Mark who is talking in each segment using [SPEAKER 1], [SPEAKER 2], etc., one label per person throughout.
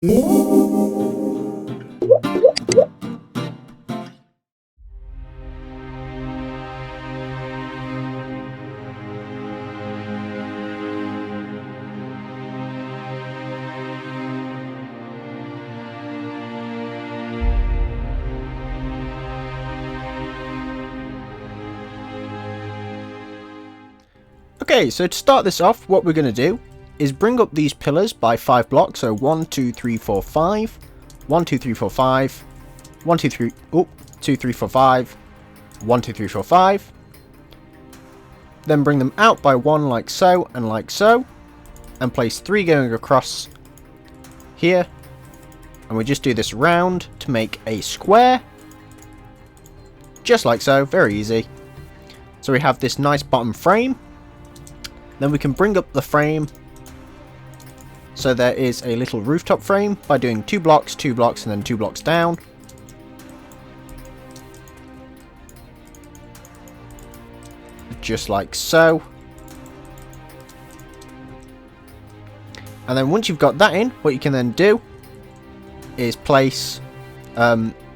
[SPEAKER 1] Okay, so to start this off, what we're going to do is bring up these pillars by 5 blocks. So 1, 2, 3, 4, 5. 1, 2, 3, 4, 5. 1, 2, 3. Oh, 2, 3, 4, 5. 1, 2, 3, 4, 5. Then bring them out by 1 like so and like so. And place 3 going across here. And we just do this round to make a square. Just like so, very easy. So we have this nice bottom frame. Then we can bring up the frame. So there is a little rooftop frame by doing 2 blocks, 2 blocks, and then 2 blocks down. Just like so. And then once you've got that in, what you can then do is place,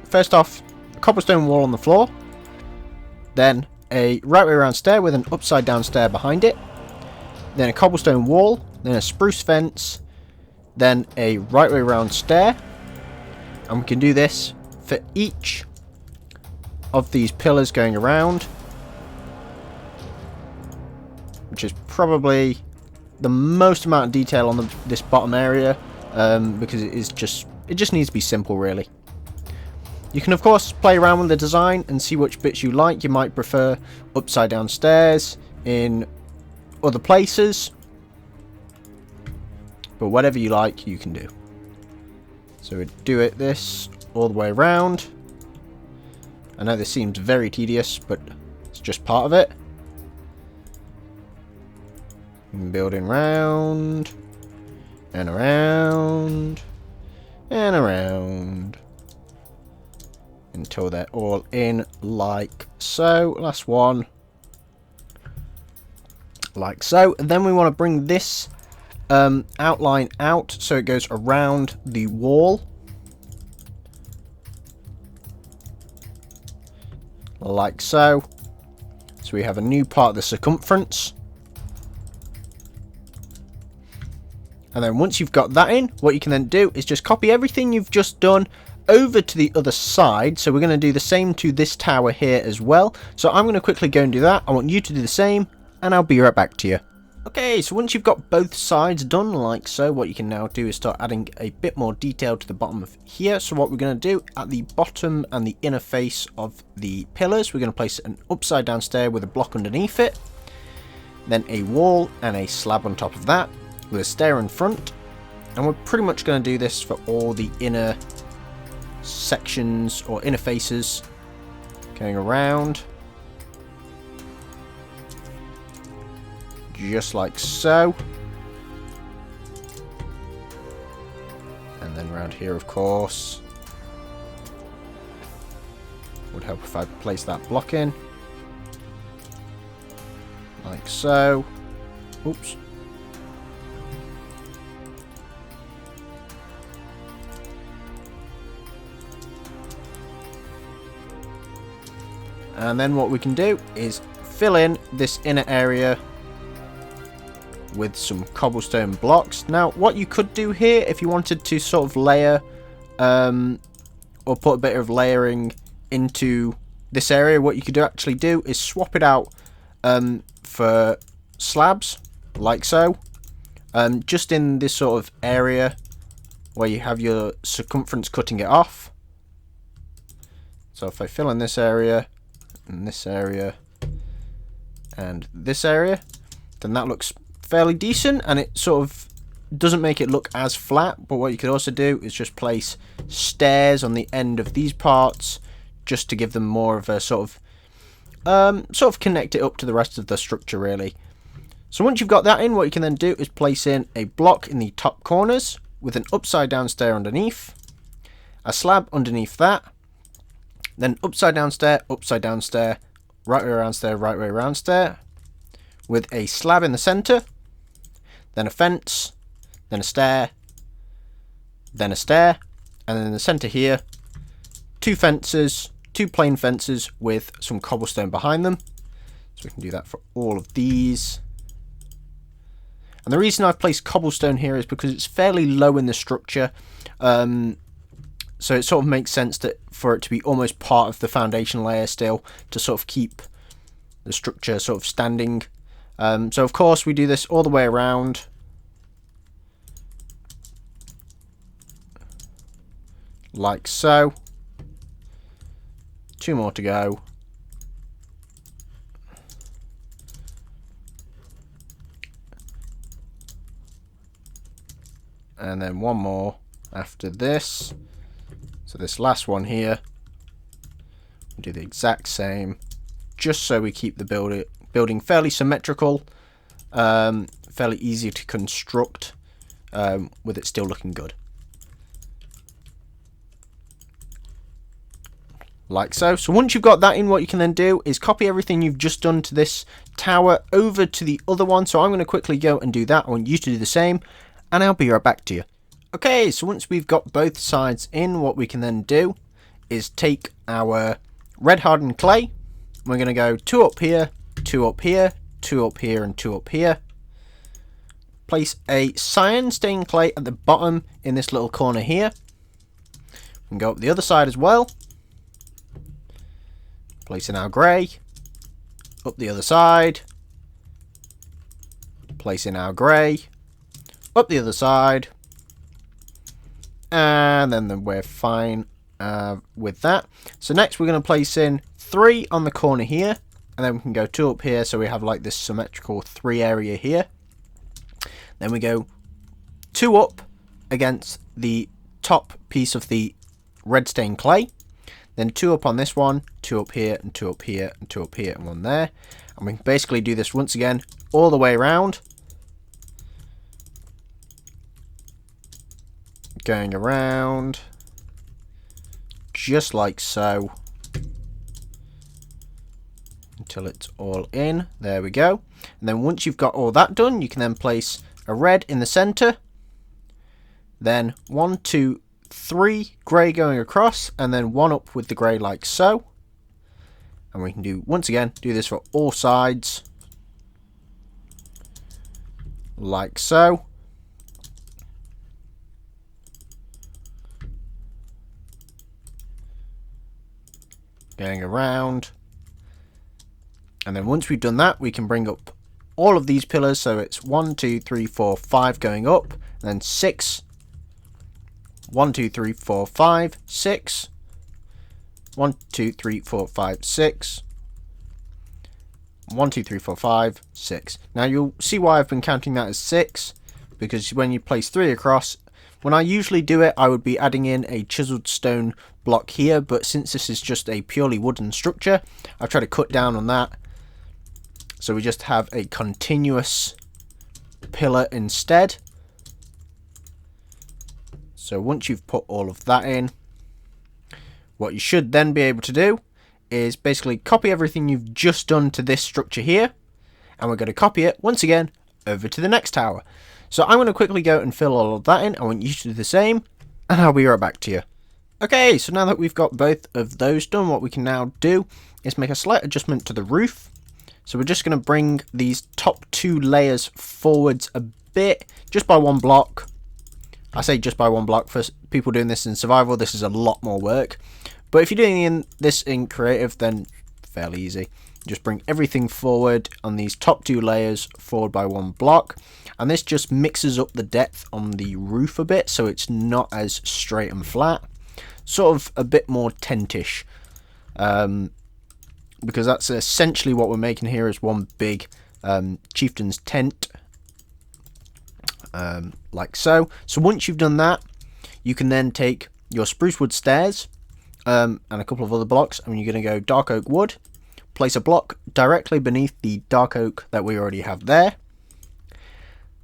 [SPEAKER 1] first off, a cobblestone wall on the floor. Then a right way around stair with an upside down stair behind it. Then a cobblestone wall, then a spruce fence, then a right way around stair. And we can do this for each of these pillars going around, which is probably the most amount of detail on this bottom area, because it just needs to be simple, really. You can of course play around with the design and see which bits you like. You might prefer upside down stairs in other places, but whatever you like you can do. So we do it this all the way around. I know this seems very tedious, but it's just part of it. And building round and around and around until they're all in like so. Last one. Like so. And then we want to bring this outline out so it goes around the wall. Like so. So we have a new part of the circumference. And then once you've got that in, what you can then do is just copy everything you've just done over to the other side. So we're going to do the same to this tower here as well. So I'm going to quickly go and do that. I want you to do the same, and I'll be right back to you. Okay, so once you've got both sides done like so, what you can now do is start adding a bit more detail to the bottom of here. So what we're going to do at the bottom and the inner face of the pillars, we're going to place an upside down stair with a block underneath it. Then a wall and a slab on top of that with a stair in front. And we're pretty much going to do this for all the inner sections or inner faces going around. Just like so. And then around here, of course, would help if I place that block in. Like so. Oops. And then what we can do is fill in this inner area with some cobblestone blocks. Now, what you could do here, if you wanted to sort of layer, or put a bit of layering into this area, what you could actually do is swap it out for slabs, like so. Just in this sort of area where you have your circumference cutting it off. So if I fill in this area, and this area, and this area, then that looks fairly decent, and it sort of doesn't make it look as flat. But what you could also do is just place stairs on the end of these parts, just to give them more of a sort of connect it up to the rest of the structure, really. So once you've got that in, what you can then do is place in a block in the top corners with an upside down stair underneath, a slab underneath that, then upside down stair, right way around stair, right way around stair, with a slab in the center, then a fence, then a stair, then a stair, and then in the center here, two fences, two plain fences with some cobblestone behind them. So we can do that for all of these. And the reason I've placed cobblestone here is because it's fairly low in the structure. So it sort of makes sense for it to be almost part of the foundation layer still, to sort of keep the structure sort of standing. So of course we do this all the way around. Like so. Two more to go. And then one more after this. So this last one here, we'll do the exact same, just so we keep the building fairly symmetrical, fairly easy to construct, with it still looking good. Like so. So once you've got that in, what you can then do is copy everything you've just done to this tower over to the other one. So I'm going to quickly go and do that. I want you to do the same, and I'll be right back to you. Okay, so once we've got both sides in, what we can then do is take our red hardened clay. We're going to go 2 up here, 2 up here, 2 up here, and 2 up here. Place a cyan stained clay at the bottom in this little corner here. We can go up the other side as well. Place in our grey. Up the other side. Place in our grey. Up the other side. And then we're fine with that. So next we're going to place in 3 on the corner here. And then we can go 2 up here, so we have like this symmetrical 3 area here. Then we go 2 up against the top piece of the red stained clay. Then 2 up on this one, 2 up here, and 2 up here, and 2 up here, and 1 there. And we can basically do this once again all the way around. Going around just like so until it's all in. There we go. And then once you've got all that done, you can then place a red in the center, then 1, 2, 3 grey going across, and then 1 up with the grey like so. And we can do, once again, do this for all sides like so. Going around, and then once we've done that, we can bring up all of these pillars. So it's 1, 2, 3, 4, 5 going up, and then 6. 1, 2, 3, 4, 5, 6. 1, 2, 3, 4, 5, 6. 1, 2, 3, 4, 5, 6. Now you'll see why I've been counting that as 6, because when you place 3 across, when I usually do it, I would be adding in a chiseled stone block here, but since this is just a purely wooden structure, I've tried to cut down on that. So we just have a continuous pillar instead. So once you've put all of that in, what you should then be able to do is basically copy everything you've just done to this structure here, and we're going to copy it once again over to the next tower. So I'm going to quickly go and fill all of that in. I want you to do the same, and I'll be right back to you. Okay, so now that we've got both of those done, what we can now do is make a slight adjustment to the roof. So we're just going to bring these top 2 layers forwards a bit, just by 1 block. I say just by 1 block. For people doing this in survival, this is a lot more work. But if you're doing this in creative, then fairly easy. Just bring everything forward on these top 2 layers forward by 1 block. And this just mixes up the depth on the roof a bit, so it's not as straight and flat. Sort of a bit more tentish. Because that's essentially what we're making here, is one big chieftain's tent. Like so. So once you've done that, you can then take your spruce wood stairs and a couple of other blocks, and you're going to go dark oak wood. Place a block directly beneath the dark oak that we already have there.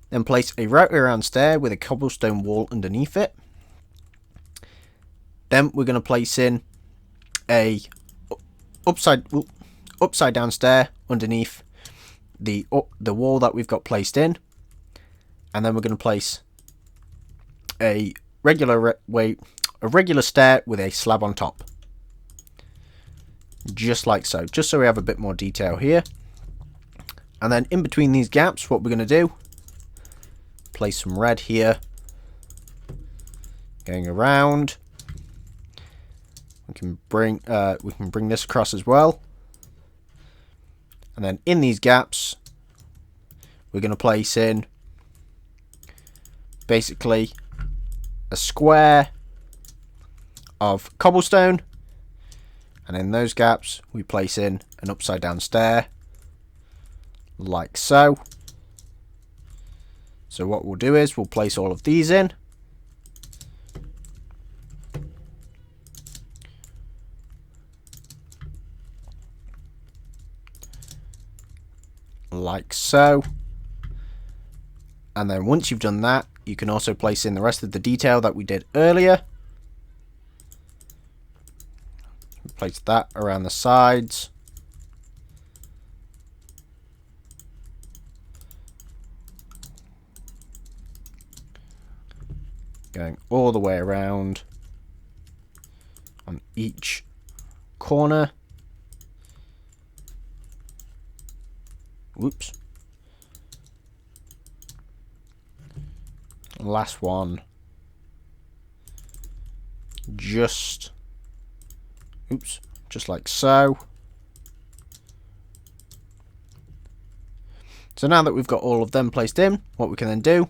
[SPEAKER 1] Then place a right around stair with a cobblestone wall underneath it. Then we're going to place in a upside down stair underneath the wall that we've got placed in. And then we're going to place a regular stair with a slab on top. Just like so. Just so we have a bit more detail here. And then in between these gaps, what we're going to do, place some red here. Going around. We can bring this across as well. And then in these gaps, we're going to place in basically a square of cobblestone. And in those gaps, we place in an upside down stair. Like so. So what we'll do is we'll place all of these in. Like so. And then once you've done that, you can also place in the rest of the detail that we did earlier. Place that around the sides. Going all the way around on each corner. Whoops. Last one. Just like so. So now that we've got all of them placed in, what we can then do,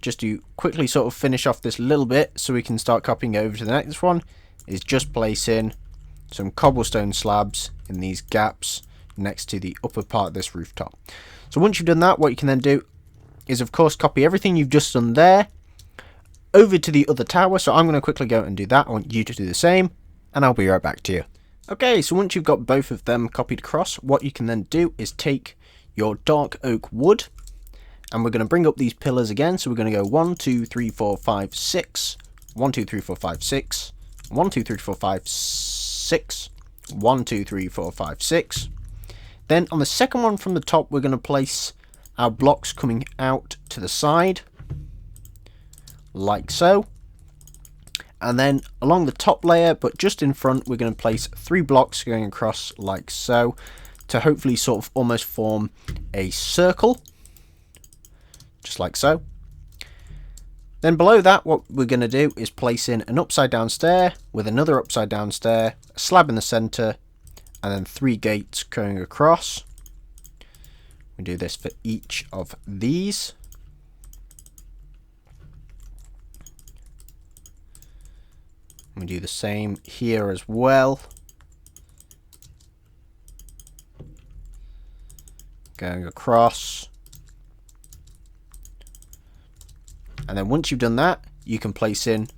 [SPEAKER 1] just to quickly sort of finish off this little bit so we can start copying it over to the next one, is just place in some cobblestone slabs in these gaps next to the upper part of this rooftop. So once you've done that, what you can then do is of course copy everything you've just done there over to the other tower. So I'm going to quickly go and do that. I want you to do the same, and I'll be right back to you. Okay, so once you've got both of them copied across, what you can then do is take your dark oak wood, and we're going to bring up these pillars again. So we're going to go 1, 2, 3, 4, 5, 6, 1, 2, 3, 4, 5, 6, 1, 2, 3, 4, 5, 6, 1, 2, 3, 4, 5, 6. Then on the second one from the top, we're going to place our blocks coming out to the side, like so. And then along the top layer, but just in front, we're going to place 3 blocks going across like so, to hopefully sort of almost form a circle, just like so. Then below that, what we're going to do is place in an upside down stair with another upside down stair, a slab in the center, and then 3 gates going across. We do this for each of these. We do the same here as well. Going across. And then once you've done that, you can place in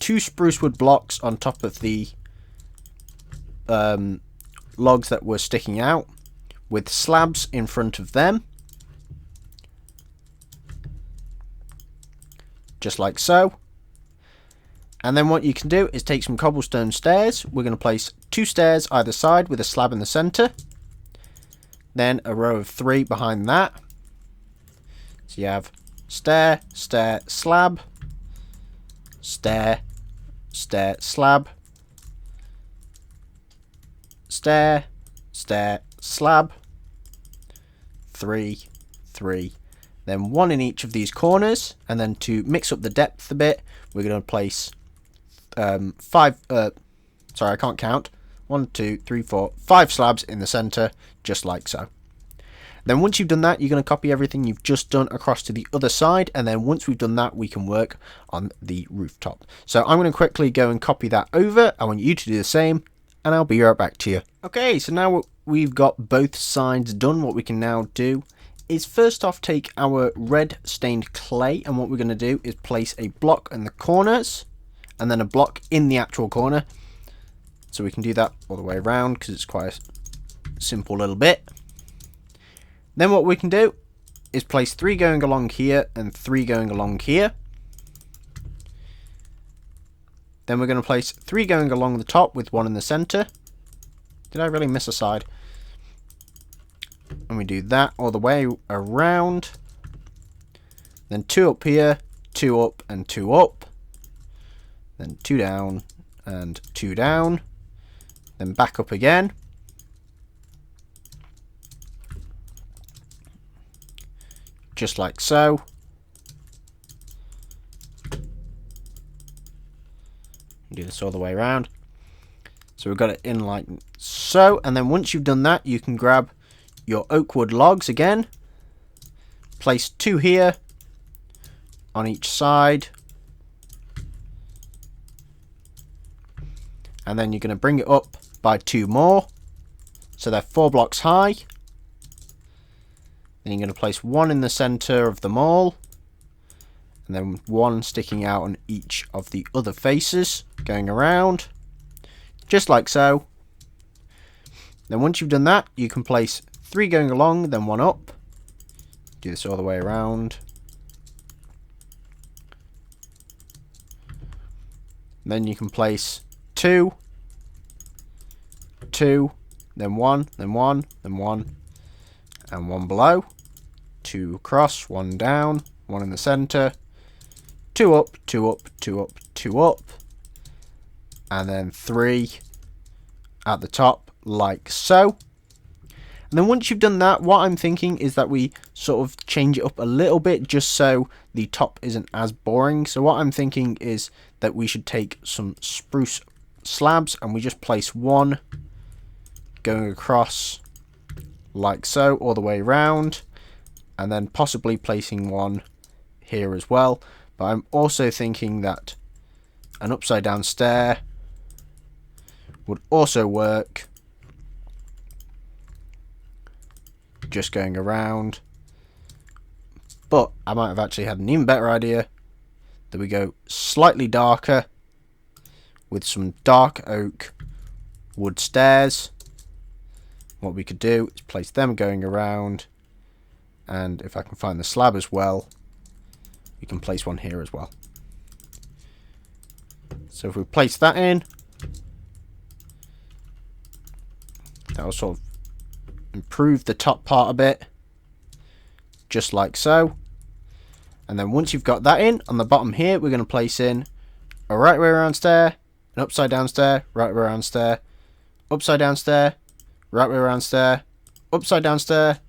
[SPEAKER 1] 2 spruce wood blocks on top of the logs that were sticking out, with slabs in front of them. Just like so. And then what you can do is take some cobblestone stairs. We're going to place 2 stairs either side with a slab in the center. Then a row of 3 behind that. So you have stair, stair, slab, stair, stair, slab, stair, stair, slab, 3, 3. Then 1 in each of these corners. And then to mix up the depth a bit, we're going to place 5, sorry, I can't count. 1, 2, 3, 4, 5 slabs in the center, just like so. Then once you've done that, you're going to copy everything you've just done across to the other side, and then once we've done that, we can work on the rooftop. So I'm going to quickly go and copy that over. I want you to do the same, and I'll be right back to you. Okay, so now we've got both sides done, what we can now do is first off take our red stained clay, and what we're going to do is place a block in the corners, and then a block in the actual corner. So we can do that all the way around because it's quite a simple little bit. Then what we can do is place 3 going along here and 3 going along here. Then we're going to place 3 going along the top with 1 in the center. Did I really miss a side? And we do that all the way around. Then 2 up here, 2 up and 2 up, then 2 down and 2 down, then back up again, just like so. Do this all the way around. So we've got it in like so, and then once you've done that, you can grab your oak wood logs again, place 2 here on each side, and then you're going to bring it up by 2 more, so they're 4 blocks high. Then you're going to place 1 in the center of them all, and then 1 sticking out on each of the other faces, going around, just like so. Then once you've done that, you can place 3 going along, then 1 up. Do this all the way around. Then you can place 2, 2, then 1, then 1, then 1, and 1 below. 2 across, 1 down, 1 in the center. 2 up, 2 up, 2 up, 2 up, and then 3 at the top, like so. And then once you've done that, what I'm thinking is that we sort of change it up a little bit, just so the top isn't as boring. So what I'm thinking is that we should take some spruce slabs, and we just place 1 going across, like so, all the way around, and then possibly placing 1 here as well. But I'm also thinking that an upside down stair would also work, just going around. But I might have actually had an even better idea, that we go slightly darker with some dark oak wood stairs. What we could do is place them going around, and if I can find the slab as well, we can place 1 here as well. So if we place that in, that will sort of improve the top part a bit, just like so. And then once you've got that in, on the bottom here, we're going to place in a right way around stair, an upside down stair, right way around stair, upside down stair, right way around stair, upside down stair,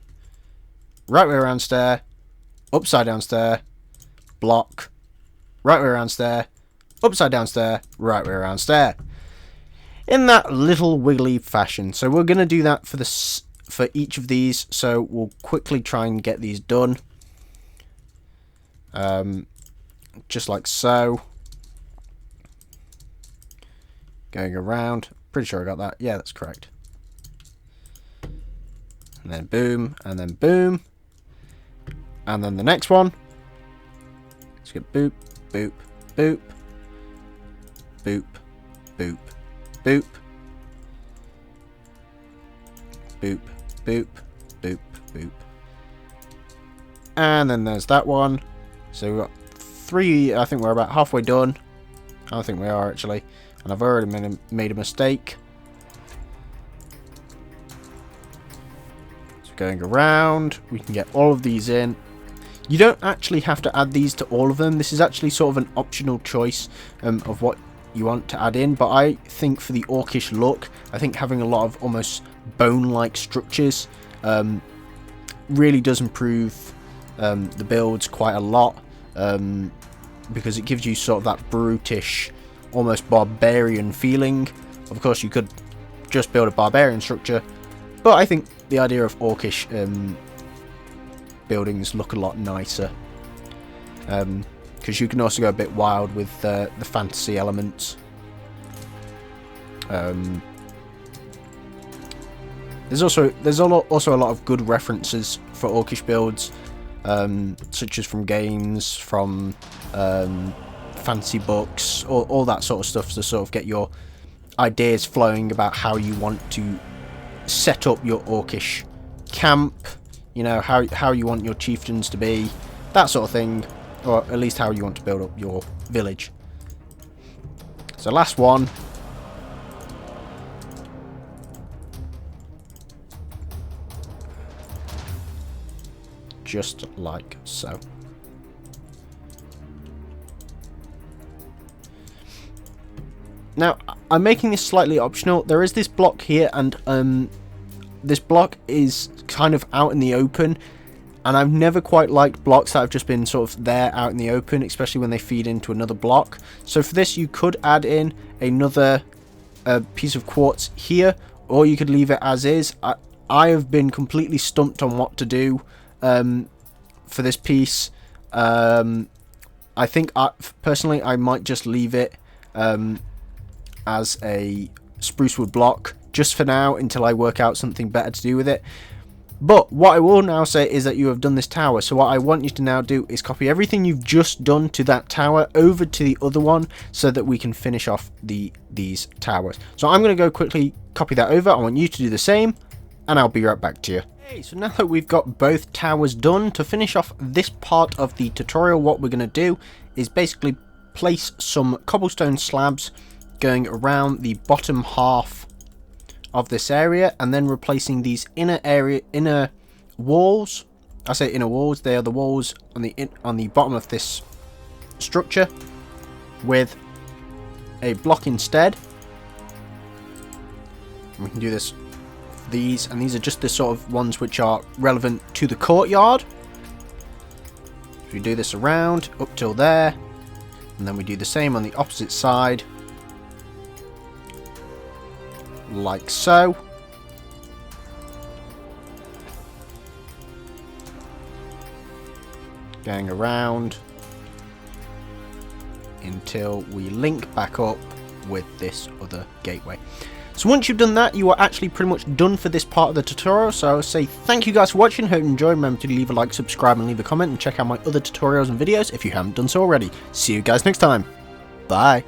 [SPEAKER 1] right way around stair, upside down stair, block, right way around stair, upside down stair, right way around stair, in that little wiggly fashion. So we're going to do that for each of these, so we'll quickly try and get these done, just like so, going around. Pretty sure I got that. Yeah, that's correct. And then boom, and then boom, and then the next one. Let's get boop, boop, boop, boop, boop, boop, boop, boop, boop, boop. And then there's that one. So we've got 3, I think we're about halfway done. I don't think we are actually. And I've already made a mistake. So going around, we can get all of these in. You don't actually have to add these to all of them. This is actually sort of an optional choice of what you want to add in. But I think for the orcish look, I think having a lot of almost bone-like structures really does improve the builds quite a lot, because it gives you sort of that brutish, almost barbarian feeling. Of course, you could just build a barbarian structure, but I think the idea of orcish buildings look a lot nicer, because you can also go a bit wild with the fantasy elements. There's also a lot of good references for orcish builds, such as from games, from fantasy books, all that sort of stuff, to sort of get your ideas flowing about how you want to set up your orcish camp, you know, how you want your chieftains to be, that sort of thing, or at least how you want to build up your village. So last one. Just like so. Now, I'm making this slightly optional. There is this block here, and this block is kind of out in the open, and I've never quite liked blocks that have just been sort of there out in the open, especially when they feed into another block. So for this, you could add in another piece of quartz here, or you could leave it as is. I have been completely stumped on what to do for this piece. I think personally I might just leave it as a spruce wood block just for now until I work out something better to do with it. But what I will now say is that you have done this tower, so what I want you to now do is copy everything you've just done to that tower over to the other one so that we can finish off these towers. So I'm going to go quickly copy that over. I want you to do the same, and I'll be right back to you. Okay, so now that we've got both towers done, to finish off this part of the tutorial, what we're going to do is basically place some cobblestone slabs going around the bottom half of this area, and then replacing these inner walls. I say inner walls, they are the walls on the bottom of this structure, with a block instead. We can do this. These are just the sort of ones which are relevant to the courtyard. So we do this around up till there, and then we do the same on the opposite side, like so. Going around until we link back up with this other gateway. So once you've done that, you are actually pretty much done for this part of the tutorial. So I will say thank you guys for watching. Hope you enjoyed. Remember to leave a like, subscribe, and leave a comment, and check out my other tutorials and videos if you haven't done so already. See you guys next time. Bye.